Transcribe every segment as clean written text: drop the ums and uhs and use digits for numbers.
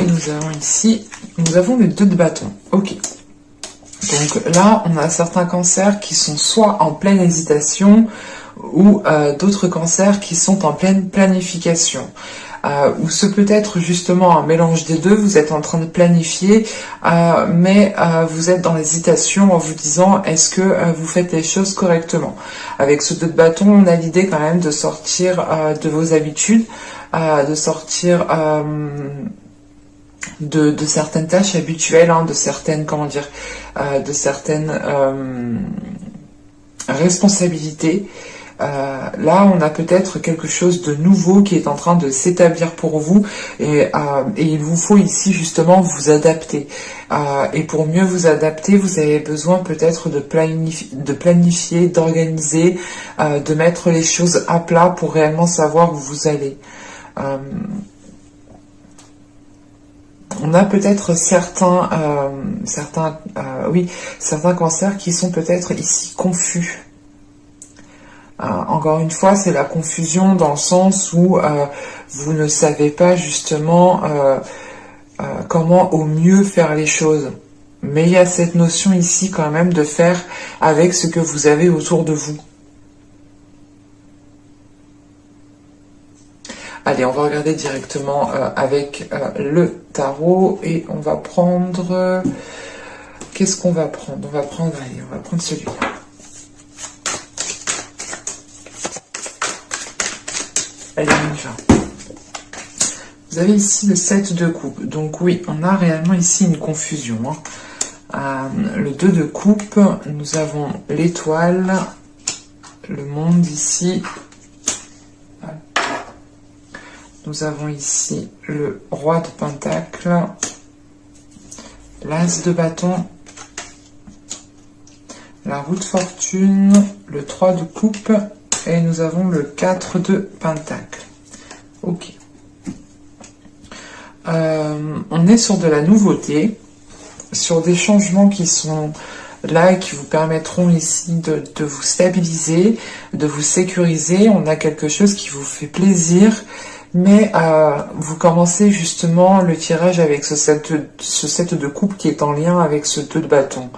nous avons ici, nous avons le 2 de bâton. Ok. Donc là, on a certains cancers qui sont soit en pleine hésitation ou d'autres cancers qui sont en pleine planification. Ou ce peut être justement un mélange des deux, vous êtes en train de planifier, mais vous êtes dans l'hésitation en vous disant est-ce que vous faites les choses correctement. Avec ce 2 de bâton, on a l'idée quand même de sortir de vos habitudes, de sortir de certaines tâches habituelles, de certaines, de certaines responsabilités. Là, on a peut-être quelque chose de nouveau qui est en train de s'établir pour vous et il vous faut ici justement vous adapter. Et pour mieux vous adapter, vous avez besoin peut-être de planifier, d'organiser, de mettre les choses à plat pour réellement savoir où vous allez. On a peut-être certains cancers qui sont peut-être ici confus. Encore une fois, c'est la confusion dans le sens où vous ne savez pas justement comment au mieux faire les choses. Mais il y a cette notion ici quand même de faire avec ce que vous avez autour de vous. Allez, on va regarder directement avec le tarot et on va prendre... Qu'est-ce qu'on va prendre? On va prendre celui-là. Allez, on y va. Vous avez ici le 7 de coupe. Donc oui, on a réellement ici une confusion. Le 2 de coupe, nous avons l'étoile, le monde ici. Nous avons ici le roi de pentacle, l'as de bâton, la roue de fortune, le 3 de coupe et nous avons le 4 de pentacle. Ok. On est sur de la nouveauté, sur des changements qui sont là et qui vous permettront ici de vous stabiliser, de vous sécuriser. On a quelque chose qui vous fait plaisir. Mais vous commencez justement le tirage avec ce 7 de coupe qui est en lien avec ce 2 de bâton.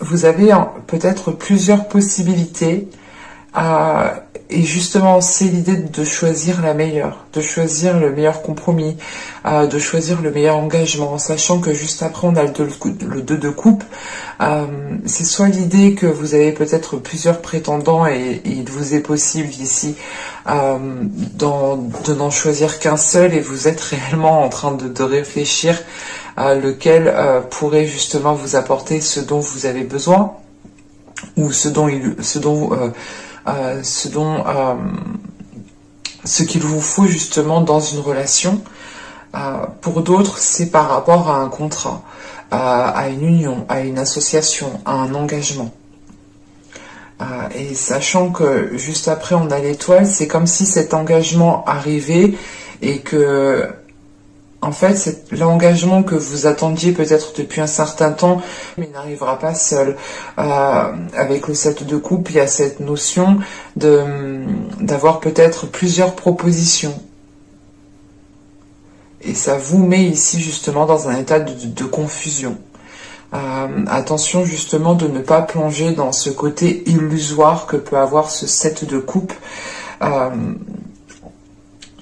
Vous avez peut-être plusieurs possibilités et justement c'est l'idée de choisir la meilleure, de choisir le meilleur compromis, de choisir le meilleur engagement, en sachant que juste après on a le 2 de coupe. C'est soit l'idée que vous avez peut-être plusieurs prétendants et il vous est possible ici de n'en choisir qu'un seul et vous êtes réellement en train de réfléchir lequel pourrait justement vous apporter ce dont vous avez besoin ou ce qu'il vous faut justement dans une relation. Pour d'autres, c'est par rapport à un contrat, à une union, à une association, à un engagement. Et sachant que juste après on a l'étoile, c'est comme si cet engagement arrivait et que en fait c'est l'engagement que vous attendiez peut-être depuis un certain temps, mais il n'arrivera pas seul. Avec le 7 de coupe, il y a cette notion d'avoir peut-être plusieurs propositions. Et ça vous met ici justement dans un état de confusion. Attention justement de ne pas plonger dans ce côté illusoire que peut avoir ce 7 de coupe.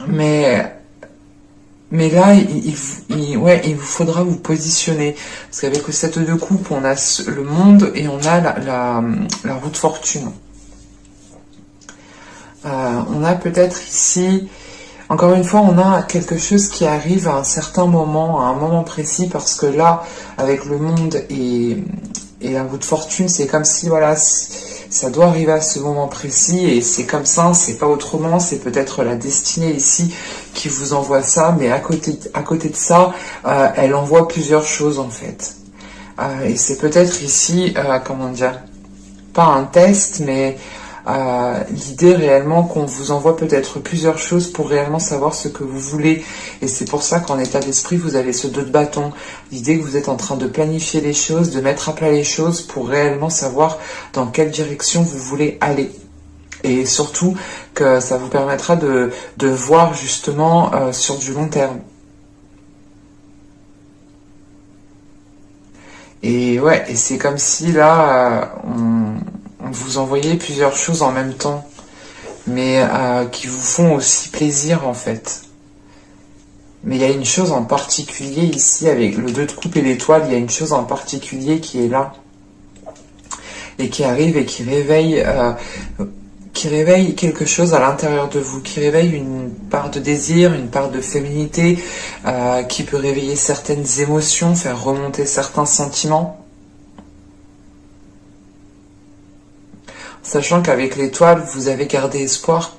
Mais là, il vous faudra vous positionner. Parce qu'avec le 7 de coupe, on a le monde et on a la roue de fortune. On a peut-être ici... Encore une fois, on a quelque chose qui arrive à un certain moment, à un moment précis, parce que là, avec le monde et la roue de fortune, c'est comme si, voilà, ça doit arriver à ce moment précis, et c'est comme ça, c'est pas autrement, c'est peut-être la destinée ici qui vous envoie ça, mais à côté de ça, elle envoie plusieurs choses, en fait. Et c'est peut-être ici, comment dire, pas un test, mais... l'idée réellement qu'on vous envoie peut-être plusieurs choses pour réellement savoir ce que vous voulez, et c'est pour ça qu'en état d'esprit vous avez ce 2 de bâton, l'idée que vous êtes en train de planifier les choses, de mettre à plat les choses pour réellement savoir dans quelle direction vous voulez aller, et surtout que ça vous permettra de voir justement sur du long terme. Et ouais, et c'est comme si là, on vous envoyait plusieurs choses en même temps, mais qui vous font aussi plaisir en fait. Mais il y a une chose en particulier ici, avec le 2 de coupe et l'étoile, il y a une chose en particulier qui est là, et qui arrive et qui réveille quelque chose à l'intérieur de vous, qui réveille une part de désir, une part de féminité, qui peut réveiller certaines émotions, faire remonter certains sentiments. Sachant qu'avec l'étoile, vous avez gardé espoir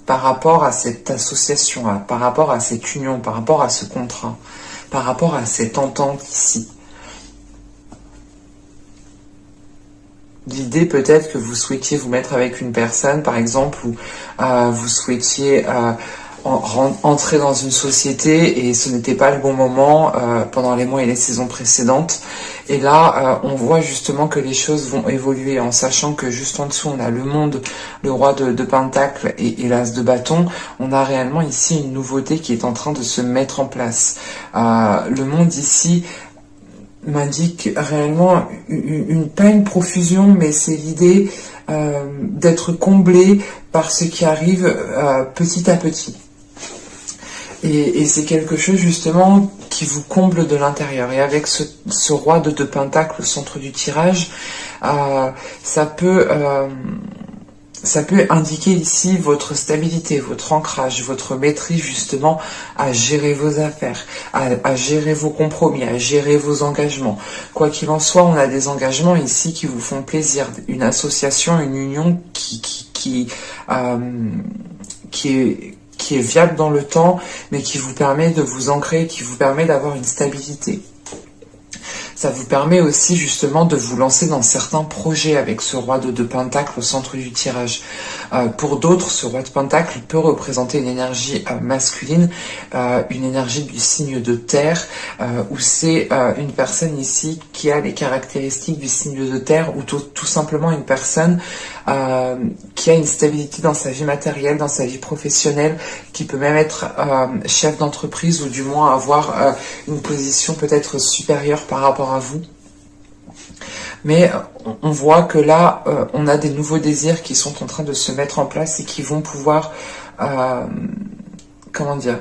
par rapport à cette association, par rapport à cette union, par rapport à ce contrat, par rapport à cette entente ici. L'idée peut-être que vous souhaitiez vous mettre avec une personne, par exemple, ou vous souhaitiez entrer dans une société et ce n'était pas le bon moment pendant les mois et les saisons précédentes. Et là, on voit justement que les choses vont évoluer en sachant que juste en dessous, on a le monde, le roi de Pentacle et l'as de bâton. On a réellement ici une nouveauté qui est en train de se mettre en place. Le monde ici m'indique réellement pas une profusion, mais c'est l'idée d'être comblé par ce qui arrive petit à petit. Et c'est quelque chose justement qui vous comble de l'intérieur. Et avec ce roi de Pentacle au centre du tirage, ça peut indiquer ici votre stabilité, votre ancrage, votre maîtrise justement à gérer vos affaires, à gérer vos compromis, à gérer vos engagements. Quoi qu'il en soit, on a des engagements ici qui vous font plaisir, une association, une union qui est viable dans le temps, mais qui vous permet de vous ancrer, qui vous permet d'avoir une stabilité. Ça vous permet aussi justement de vous lancer dans certains projets avec ce roi de Pentacle au centre du tirage. Pour d'autres, ce roi de Pentacle peut représenter une énergie masculine, une énergie du signe de terre, où c'est une personne ici qui a les caractéristiques du signe de terre, ou tout simplement une personne qui a une stabilité dans sa vie matérielle, dans sa vie professionnelle, qui peut même être chef d'entreprise ou du moins avoir une position peut-être supérieure par rapport à vous. Mais on voit que là, on a des nouveaux désirs qui sont en train de se mettre en place et qui vont pouvoir, comment dire,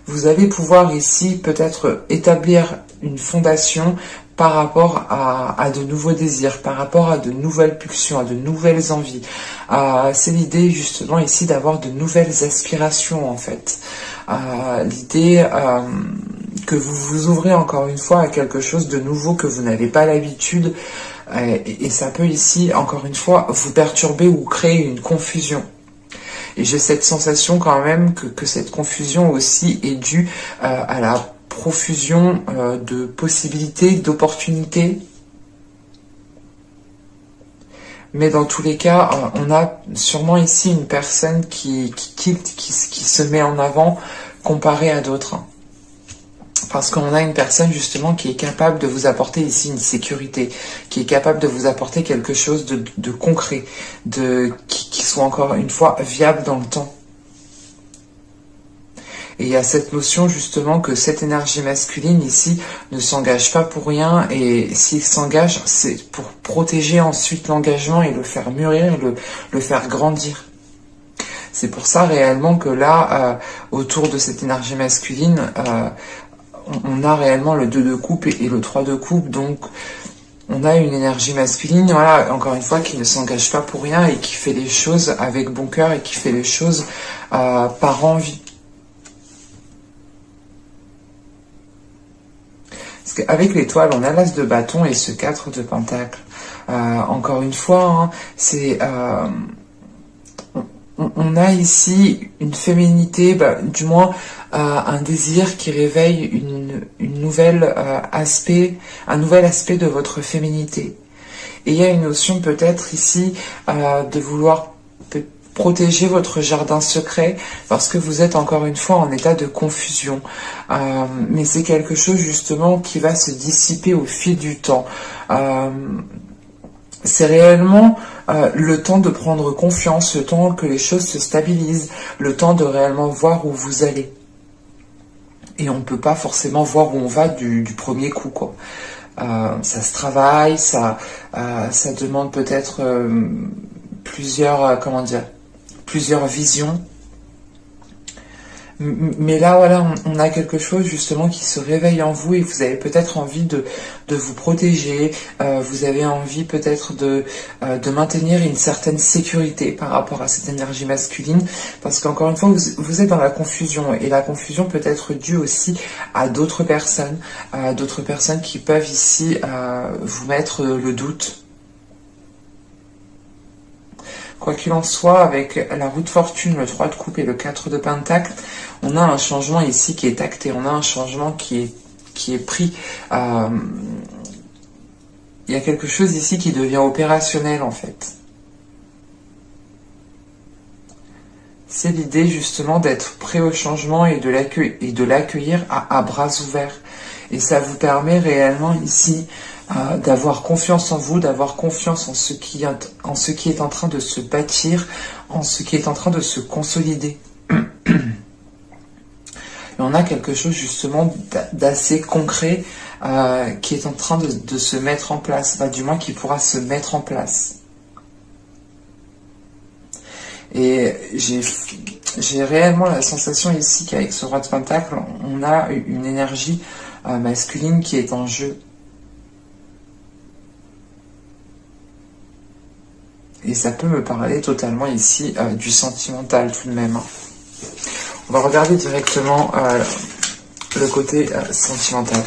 vous allez pouvoir ici peut-être établir une fondation par rapport à de nouveaux désirs, par rapport à de nouvelles pulsions, à de nouvelles envies. C'est l'idée justement ici d'avoir de nouvelles aspirations en fait. L'idée que vous vous ouvrez encore une fois à quelque chose de nouveau que vous n'avez pas l'habitude et ça peut ici encore une fois vous perturber ou créer une confusion. Et j'ai cette sensation quand même que cette confusion aussi est due à la profusion de possibilités, d'opportunités. Mais dans tous les cas, on a sûrement ici une personne qui se met en avant comparée à d'autres. Parce qu'on a une personne justement qui est capable de vous apporter ici une sécurité, qui est capable de vous apporter quelque chose de concret, qui soit encore une fois viable dans le temps. Et il y a cette notion justement que cette énergie masculine ici ne s'engage pas pour rien et s'il s'engage, c'est pour protéger ensuite l'engagement et le faire mûrir, le faire grandir. C'est pour ça réellement que là, autour de cette énergie masculine, on a réellement le 2 de coupe et le 3 de coupe, donc on a une énergie masculine, voilà, encore une fois, qui ne s'engage pas pour rien et qui fait les choses avec bon cœur et qui fait les choses par envie. Parce qu'avec l'étoile, on a l'as de bâton et ce 4 de pentacle. Encore une fois, hein, c'est... on a ici une féminité, du moins un désir qui réveille un nouvel aspect de votre féminité. Et il y a une notion peut-être ici de vouloir protéger votre jardin secret parce que vous êtes encore une fois en état de confusion. Mais c'est quelque chose justement qui va se dissiper au fil du temps. C'est réellement le temps de prendre confiance, le temps que les choses se stabilisent, le temps de réellement voir où vous allez. et on ne peut pas forcément voir où on va du premier coup, quoi. Ça se travaille, ça demande peut-être plusieurs, comment dire, plusieurs visions. Mais là, voilà, on a quelque chose justement qui se réveille en vous et vous avez peut-être envie de vous protéger, vous avez envie peut-être de maintenir une certaine sécurité par rapport à cette énergie masculine, parce qu'encore une fois, vous êtes dans la confusion, et la confusion peut être due aussi à d'autres personnes qui peuvent ici vous mettre le doute. Quoi qu'il en soit, avec la roue de fortune, le 3 de coupe et le 4 de pentacle, on a un changement ici qui est acté, on a un changement qui est pris. Il y a quelque chose ici qui devient opérationnel en fait. C'est l'idée justement d'être prêt au changement et de l'accueillir à bras ouverts. Et ça vous permet réellement ici d'avoir confiance en vous, d'avoir confiance en ce qui est en train de se bâtir, en ce qui est en train de se consolider. Et on a quelque chose justement d'assez concret qui est en train de se mettre en place, du moins qui pourra se mettre en place. Et j'ai réellement la sensation ici qu'avec ce roi de pentacle, on a une énergie masculine qui est en jeu. Et ça peut me parler totalement ici du sentimental tout de même. On va regarder directement le côté sentimental.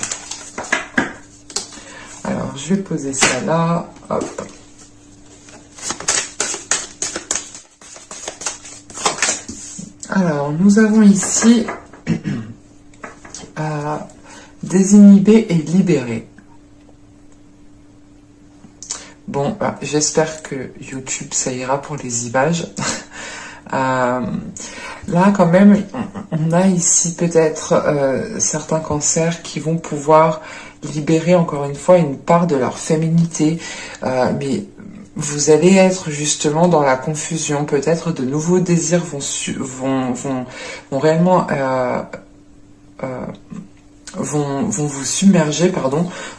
Alors, je vais poser ça là. Hop. Alors, nous avons ici désinhiber et libérer. Bon, j'espère que YouTube, ça ira pour les images. Là, quand même, on a ici peut-être certains cancers qui vont pouvoir libérer encore une fois une part de leur féminité. Mais vous allez être justement dans la confusion. Peut-être de nouveaux désirs vont réellement... vont vous submerger,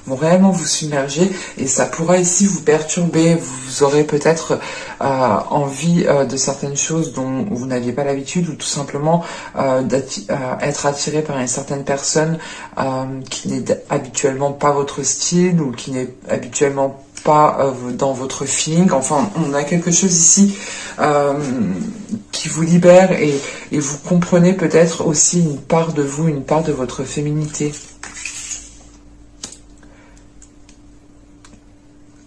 vont réellement vous submerger, et ça pourra ici vous perturber. Vous aurez peut-être envie de certaines choses dont vous n'aviez pas l'habitude, ou tout simplement être attiré par une certaine personne qui n'est habituellement pas votre style, ou qui n'est habituellement pas dans votre feeling. Enfin, on a quelque chose ici qui vous libère, et vous comprenez peut-être aussi une part de vous, une part de votre féminité.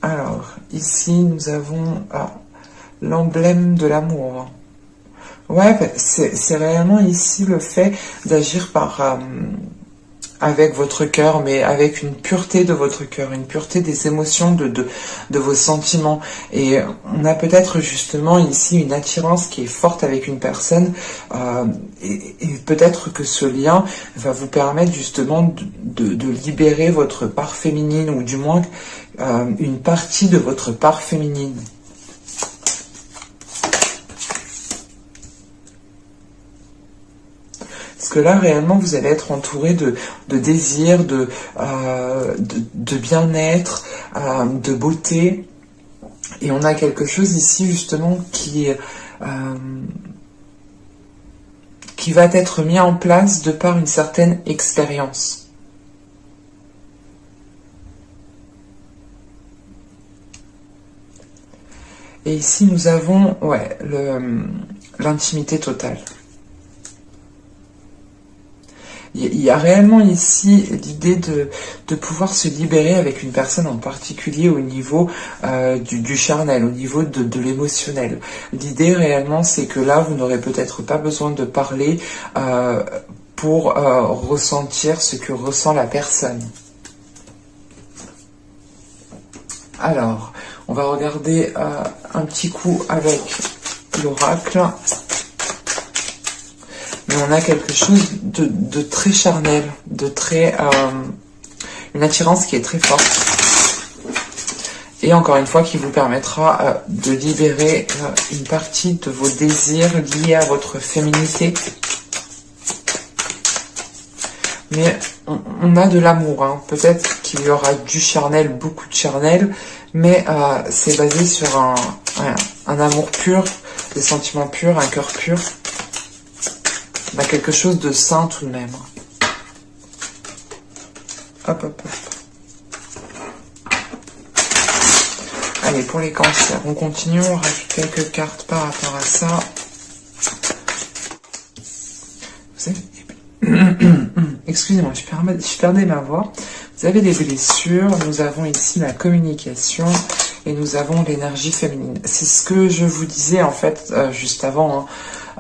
Alors, ici, nous avons l'emblème de l'amour. Ouais, c'est réellement ici le fait d'agir avec votre cœur, mais avec une pureté de votre cœur, une pureté des émotions, de vos sentiments. Et on a peut-être justement ici une attirance qui est forte avec une personne, et peut-être que ce lien va vous permettre justement de libérer votre part féminine, ou du moins une partie de votre part féminine. Parce que là, réellement, vous allez être entouré de désirs, de bien-être, de beauté. Et on a quelque chose ici, justement, qui va être mis en place de par une certaine expérience. Et ici, nous avons l'intimité totale. Il y a réellement ici l'idée de pouvoir se libérer avec une personne en particulier au niveau du charnel, au niveau de l'émotionnel. L'idée réellement, c'est que là, vous n'aurez peut-être pas besoin de parler pour ressentir ce que ressent la personne. Alors, on va regarder un petit coup avec l'oracle. Mais on a quelque chose de très charnel, de très... une attirance qui est très forte. Et encore une fois, qui vous permettra de libérer une partie de vos désirs liés à votre féminité. mais on a de l'amour, hein. Peut-être qu'il y aura du charnel, beaucoup de charnel, mais c'est basé sur un amour pur, des sentiments purs, un cœur pur. On a quelque chose de sain tout de même. Hop, hop, hop. Allez, pour les cancers, on continue, on rajoute quelques cartes par rapport à ça. Vous savez, excusez-moi, je perdais ma voix. Vous avez des blessures, nous avons ici la communication et nous avons l'énergie féminine. C'est ce que je vous disais en fait juste avant.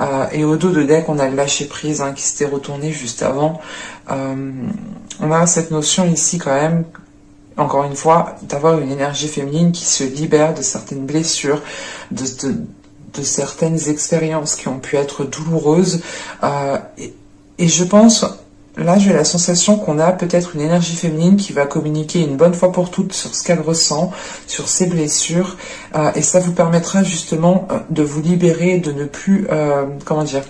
Hein. Et au dos de deck, on a le lâcher prise qui s'était retourné juste avant. On a cette notion ici quand même, encore une fois, d'avoir une énergie féminine qui se libère de certaines blessures, de certaines expériences qui ont pu être douloureuses. Et je pense, là j'ai la sensation qu'on a peut-être une énergie féminine qui va communiquer une bonne fois pour toutes sur ce qu'elle ressent, sur ses blessures. Et ça vous permettra justement de vous libérer, de ne plus, comment dire,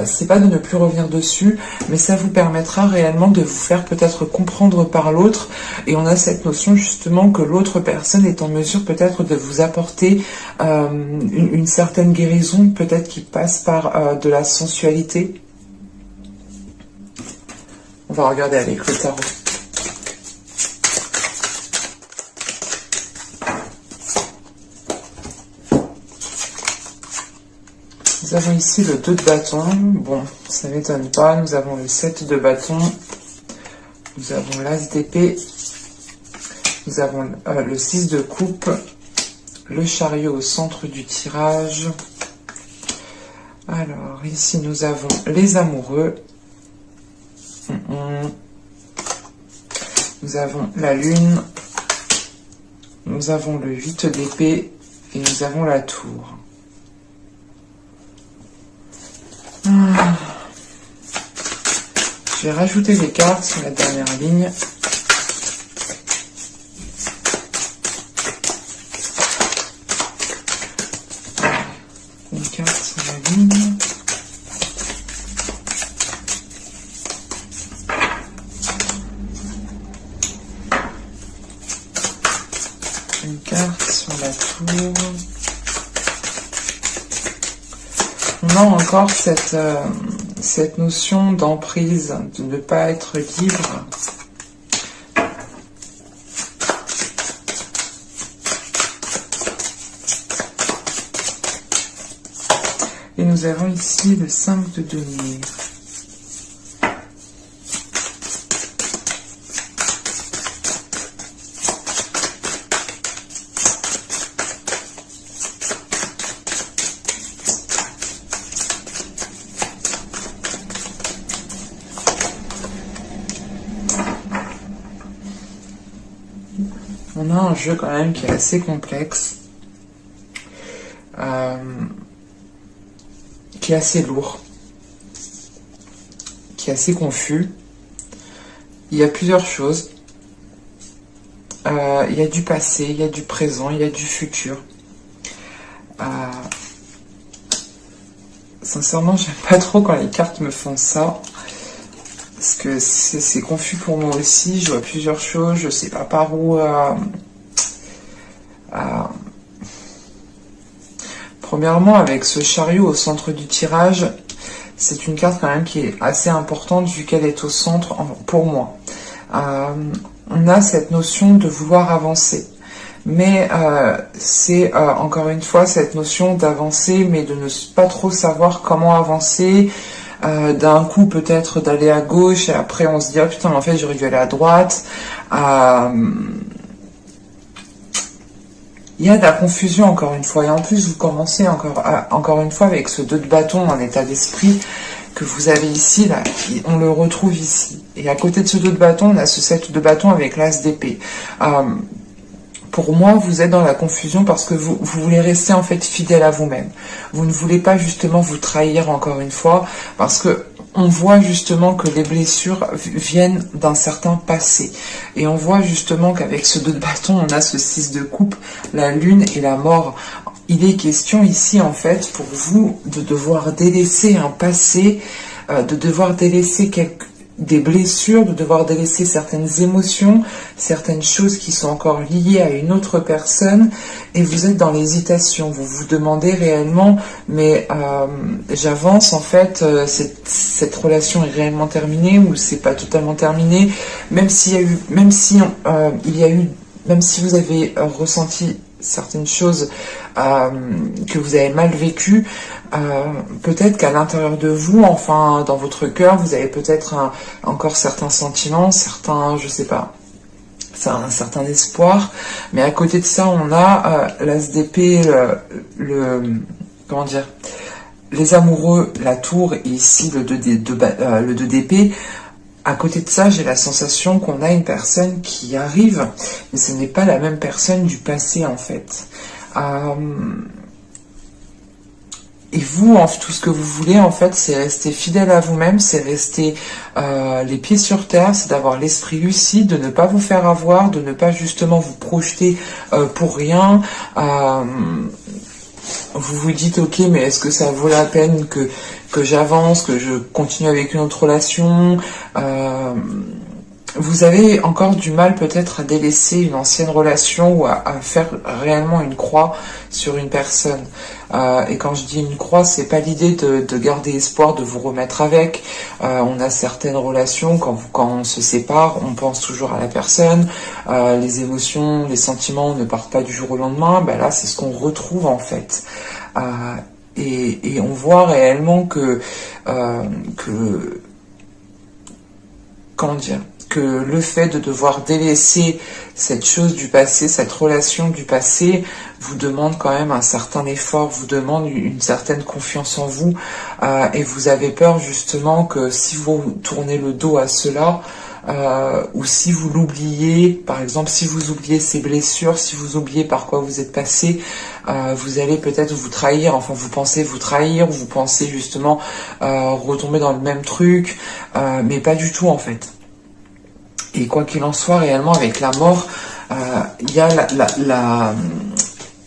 c'est pas de ne plus revenir dessus, mais ça vous permettra réellement de vous faire peut-être comprendre par l'autre. Et on a cette notion justement que l'autre personne est en mesure peut-être de vous apporter une certaine guérison, peut-être qui passe par de la sensualité. On va regarder avec le tarot. Nous avons ici le 2 de bâton. Bon, ça ne m'étonne pas. Nous avons le 7 de bâton. Nous avons l'as d'épée. Nous avons le 6 de coupe. Le chariot au centre du tirage. Alors, ici, nous avons les amoureux. Nous avons la lune. Nous avons le 8 d'épée. Et nous avons la tour. Je vais rajouter les cartes sur la dernière ligne. Une carte sur la ligne. Une carte sur la tour. On a encore cette notion d'emprise, de ne pas être libre. Et nous avons ici le 5 de denier. On a un jeu quand même qui est assez complexe, qui est assez lourd, qui est assez confus. Il y a plusieurs choses. Il y a du passé, il y a du présent, il y a du futur. Sincèrement, j'aime pas trop quand les cartes me font ça. Parce que c'est confus pour moi aussi, je vois plusieurs choses, je sais pas par où... Premièrement, avec ce chariot au centre du tirage, c'est une carte quand même qui est assez importante vu qu'elle est au centre pour moi. On a cette notion de vouloir avancer. Mais c'est encore une fois cette notion d'avancer, mais de ne pas trop savoir comment avancer. D'un coup peut-être d'aller à gauche et après on se dit oh putain mais en fait j'aurais dû aller à droite. Il y a de la confusion encore une fois et en plus vous commencez encore une fois avec ce 2 de bâton en état d'esprit que vous avez ici, là, on le retrouve ici. Et à côté de ce 2 de bâton, on a ce 7 de bâton avec l'as d'épée. Pour moi, vous êtes dans la confusion parce que vous voulez rester en fait fidèle à vous-même. Vous ne voulez pas justement vous trahir encore une fois parce que on voit justement que les blessures viennent d'un certain passé. Et on voit justement qu'avec ce 2 de bâton, on a ce 6 de coupe, la lune et la mort. Il est question ici en fait pour vous de devoir délaisser un passé, de devoir délaisser des blessures, de devoir délaisser certaines émotions, certaines choses qui sont encore liées à une autre personne, et vous êtes dans l'hésitation. Vous vous demandez réellement, mais j'avance en fait, cette relation est réellement terminée ou c'est pas totalement terminé, même s'il y a eu, même si vous avez ressenti certaines choses que vous avez mal vécues, peut-être qu'à l'intérieur de vous, enfin dans votre cœur, vous avez peut-être encore certains sentiments, certains, je sais pas, c'est un certain espoir, mais à côté de ça, on a l'as d'épée, comment dire, les amoureux, la tour, et ici le 2 d'épée. À côté de ça, j'ai la sensation qu'on a une personne qui arrive, mais ce n'est pas la même personne du passé en fait. Et vous, tout ce que vous voulez, en fait, c'est rester fidèle à vous-même, c'est rester les pieds sur terre, c'est d'avoir l'esprit lucide, de ne pas vous faire avoir, de ne pas justement vous projeter pour rien. Vous vous dites, ok, mais est-ce que ça vaut la peine que j'avance, que je continue avec une autre relation Vous avez encore du mal peut-être à délaisser une ancienne relation ou à faire réellement une croix sur une personne. Et quand je dis une croix, c'est pas l'idée de garder espoir de vous remettre avec. On a certaines relations, quand on se sépare, on pense toujours à la personne. Les émotions, les sentiments ne partent pas du jour au lendemain. Ben là, c'est ce qu'on retrouve en fait. Et on voit réellement que comment dire, que le fait de devoir délaisser cette chose du passé, cette relation du passé, vous demande quand même un certain effort, vous demande une certaine confiance en vous, et vous avez peur justement que si vous tournez le dos à cela, ou si vous l'oubliez, par exemple si vous oubliez ces blessures, si vous oubliez par quoi vous êtes passé, vous allez peut-être vous trahir, enfin vous pensez vous trahir, vous pensez justement retomber dans le même truc, mais pas du tout en fait. Et quoi qu'il en soit, réellement avec la mort, il y a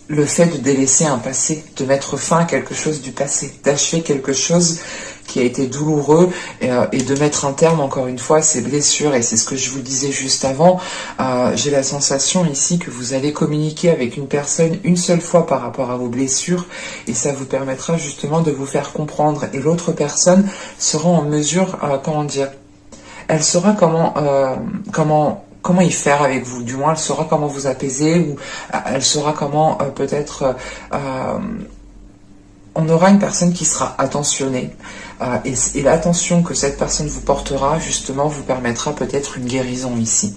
le fait de délaisser un passé, de mettre fin à quelque chose du passé, d'achever quelque chose qui a été douloureux et de mettre un terme encore une fois à ces blessures. Et c'est ce que je vous disais juste avant. J'ai la sensation ici que vous allez communiquer avec une personne une seule fois par rapport à vos blessures et ça vous permettra justement de vous faire comprendre. Et l'autre personne sera en mesure, comment dire, elle saura comment y faire avec vous. Du moins, elle saura comment vous apaiser ou elle saura comment peut-être... on aura une personne qui sera attentionnée et l'attention que cette personne vous portera, justement, vous permettra peut-être une guérison ici.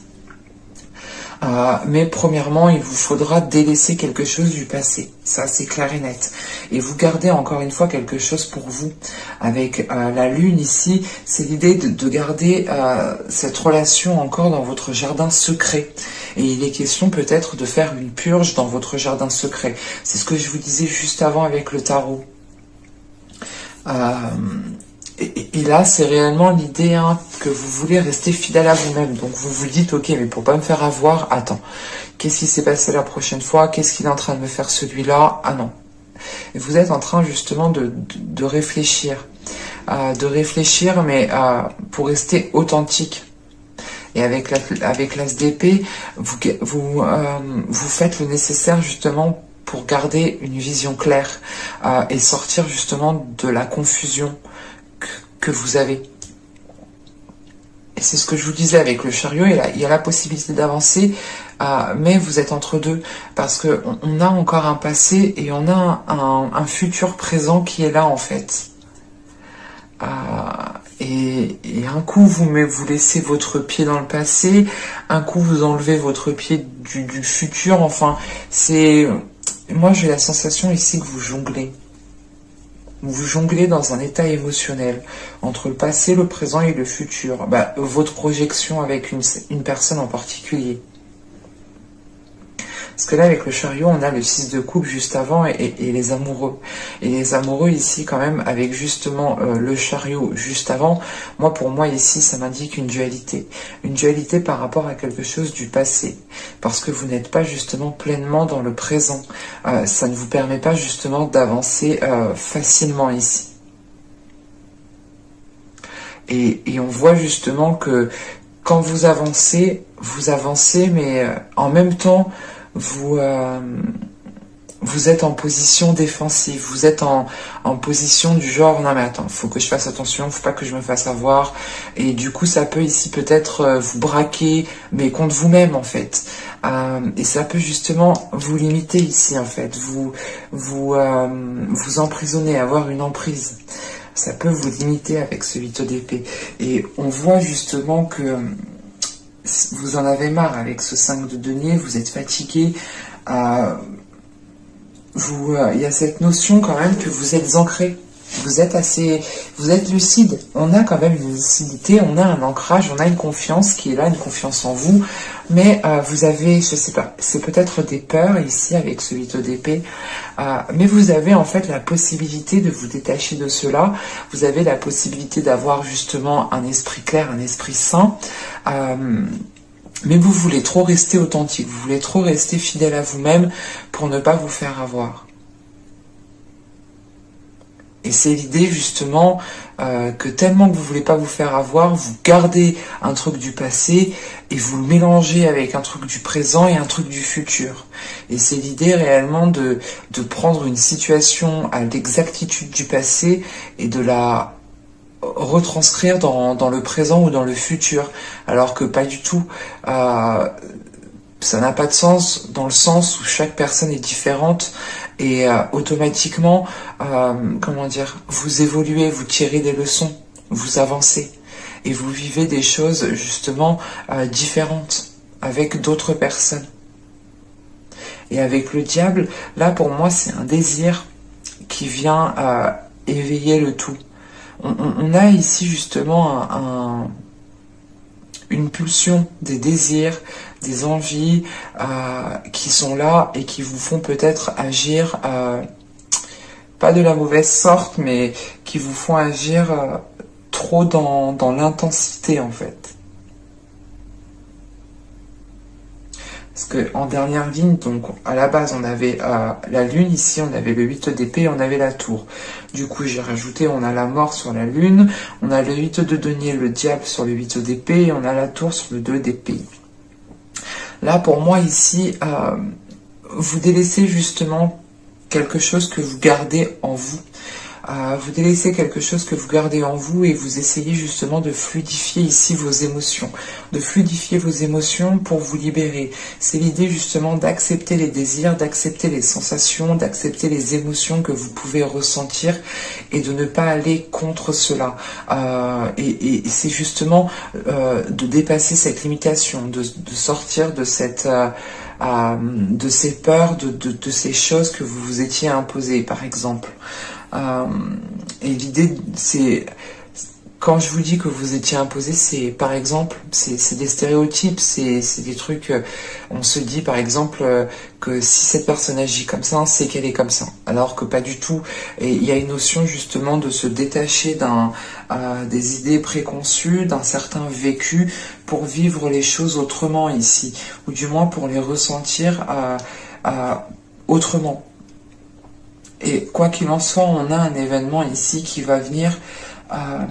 Mais premièrement, il vous faudra délaisser quelque chose du passé. Ça, c'est clair et net. Et vous gardez encore une fois quelque chose pour vous. Avec la lune ici, c'est l'idée de garder cette relation encore dans votre jardin secret. Et il est question peut-être de faire une purge dans votre jardin secret. C'est ce que je vous disais juste avant avec le tarot. Et là, c'est réellement l'idée que vous voulez rester fidèle à vous-même. Donc vous vous dites, ok, mais pour pas me faire avoir, attends, qu'est-ce qui s'est passé la prochaine fois? Qu'est-ce qu'il est en train de me faire celui-là? Ah non. Et vous êtes en train justement de réfléchir. Mais pour rester authentique. Et avec l'as d'épée, vous faites le nécessaire justement pour garder une vision claire et sortir justement de la confusion que vous avez. Et c'est ce que je vous disais avec le chariot, il y a la possibilité d'avancer, mais vous êtes entre deux, parce que on a encore un passé et on a un futur présent qui est là en fait. Et un coup vous laissez votre pied dans le passé, un coup vous enlevez votre pied du futur, enfin c'est... Moi j'ai la sensation ici que vous jonglez. Vous jonglez dans un état émotionnel entre le passé, le présent et le futur. Votre projection avec une personne en particulier. Parce que là, avec le chariot, on a le 6 de coupe juste avant et les amoureux. Et les amoureux ici, quand même, avec justement le chariot juste avant, pour moi ici, ça m'indique une dualité. Une dualité par rapport à quelque chose du passé. Parce que vous n'êtes pas justement pleinement dans le présent. Ça ne vous permet pas justement d'avancer facilement ici. Et on voit justement que quand vous avancez, mais en même temps, vous êtes en position défensive, vous êtes en position du genre, non mais attends, faut que je fasse attention, faut pas que je me fasse avoir, et du coup ça peut ici peut-être vous braquer, mais contre vous-même en fait, et ça peut justement vous limiter ici en fait, vous emprisonner, avoir une emprise, ça peut vous limiter avec ce 8 d'épée, et on voit justement que vous en avez marre avec ce 5 de denier, vous êtes fatigué, il y a cette notion quand même que vous êtes ancré, vous êtes lucide. On a quand même une lucidité, on a un ancrage, on a une confiance qui est là, une confiance en vous. Mais vous avez, je sais pas, c'est peut-être des peurs ici avec ce 8 d'épée, mais vous avez en fait la possibilité de vous détacher de cela. Vous avez la possibilité d'avoir justement un esprit clair, un esprit sain. Mais vous voulez trop rester authentique, vous voulez trop rester fidèle à vous-même pour ne pas vous faire avoir. Et c'est l'idée justement que tellement que vous voulez pas vous faire avoir, vous gardez un truc du passé et vous le mélangez avec un truc du présent et un truc du futur. Et c'est l'idée réellement de prendre une situation à l'exactitude du passé et de la retranscrire dans le présent ou dans le futur, alors que pas du tout. Ça n'a pas de sens dans le sens où chaque personne est différente et automatiquement, comment dire, vous évoluez, vous tirez des leçons, vous avancez et vous vivez des choses justement différentes avec d'autres personnes. Et avec le diable, là pour moi c'est un désir qui vient éveiller le tout. On a ici justement une pulsion, des désirs, des envies qui sont là et qui vous font peut-être agir, pas de la mauvaise sorte, mais qui vous font agir trop dans l'intensité en fait. Parce que en dernière ligne, donc à la base on avait la lune, ici on avait le 8 d'épée, on avait la tour. Du coup j'ai rajouté, on a la mort sur la lune, on a le 8 de denier, le diable sur le 8 d'épée, et on a la tour sur le 2 d'épée. Là pour moi ici, vous délaissez justement quelque chose que vous gardez en vous. Vous délaissez quelque chose que vous gardez en vous et vous essayez justement de fluidifier ici vos émotions, de fluidifier vos émotions pour vous libérer. C'est l'idée justement d'accepter les désirs, d'accepter les sensations, d'accepter les émotions que vous pouvez ressentir et de ne pas aller contre cela. Et c'est justement de dépasser cette limitation, de sortir de cette... de ces peurs, de ces choses que vous vous étiez imposées, par exemple. Et l'idée, c'est, quand je vous dis que vous étiez imposé, c'est par exemple, c'est des stéréotypes, c'est des trucs, on se dit par exemple que si cette personne agit comme ça, c'est qu'elle est comme ça, alors que pas du tout. Et il y a une notion justement de se détacher des idées préconçues, d'un certain vécu, pour vivre les choses autrement ici, ou du moins pour les ressentir autrement. Et quoi qu'il en soit, on a un événement ici qui va venir, pas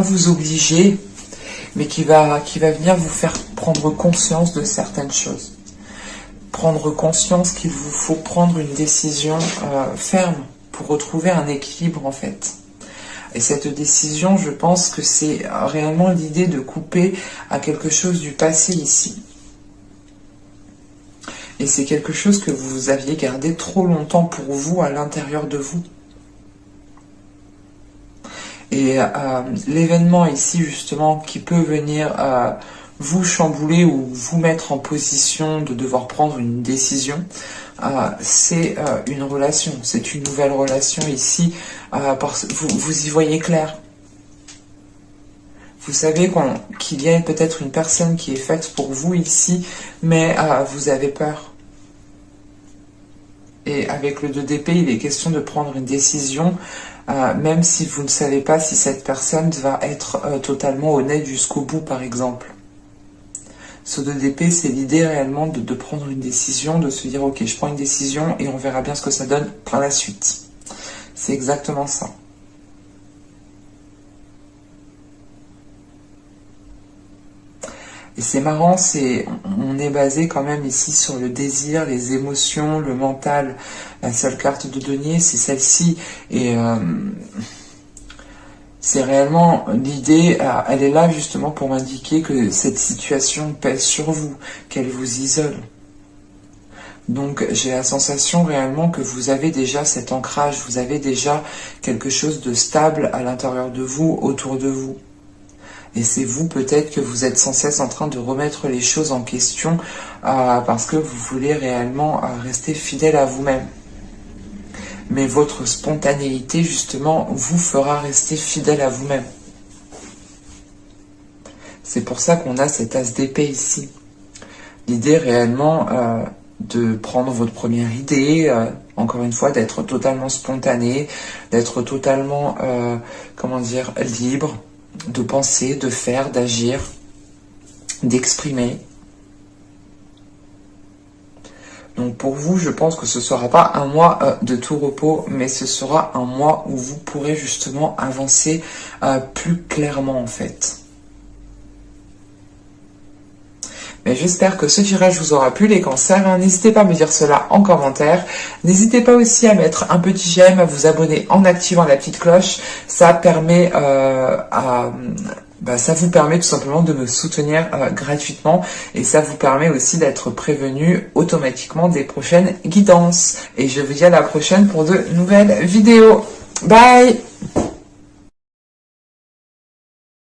vous obliger, mais qui va venir vous faire prendre conscience de certaines choses. Prendre conscience qu'il vous faut prendre une décision ferme pour retrouver un équilibre en fait. Et cette décision, je pense que c'est réellement l'idée de couper à quelque chose du passé ici. Et c'est quelque chose que vous aviez gardé trop longtemps pour vous, à l'intérieur de vous. Et l'événement ici, justement, qui peut venir vous chambouler ou vous mettre en position de devoir prendre une décision, c'est une relation, c'est une nouvelle relation ici. Vous y voyez clair. Vous savez qu'il y a peut-être une personne qui est faite pour vous ici, mais vous avez peur. Et avec le 2 d'épée, il est question de prendre une décision, même si vous ne savez pas si cette personne va être totalement honnête jusqu'au bout, par exemple. Ce 2 d'épée, c'est l'idée réellement de prendre une décision, de se dire « Ok, je prends une décision et on verra bien ce que ça donne par la suite. » C'est exactement ça. Et c'est marrant, on est basé quand même ici sur le désir, les émotions, le mental. La seule carte de denier, c'est celle-ci. Et c'est réellement l'idée, elle est là justement pour m'indiquer que cette situation pèse sur vous, qu'elle vous isole. Donc j'ai la sensation réellement que vous avez déjà cet ancrage, vous avez déjà quelque chose de stable à l'intérieur de vous, autour de vous. Et c'est vous peut-être que vous êtes sans cesse en train de remettre les choses en question parce que vous voulez réellement rester fidèle à vous-même. Mais votre spontanéité justement vous fera rester fidèle à vous-même. C'est pour ça qu'on a cet as d'épée ici. L'idée réellement de prendre votre première idée, encore une fois, d'être totalement spontané, d'être totalement, comment dire, libre, de penser, de faire, d'agir, d'exprimer. Donc pour vous, je pense que ce ne sera pas un mois de tout repos, mais ce sera un mois où vous pourrez justement avancer plus clairement en fait. Mais j'espère que ce tirage vous aura plu les cancers. N'hésitez pas à me dire cela en commentaire. N'hésitez pas aussi à mettre un petit j'aime, à vous abonner en activant la petite cloche. Ça permet ça vous permet tout simplement de me soutenir gratuitement et ça vous permet aussi d'être prévenu automatiquement des prochaines guidances. Et je vous dis à la prochaine pour de nouvelles vidéos. Bye!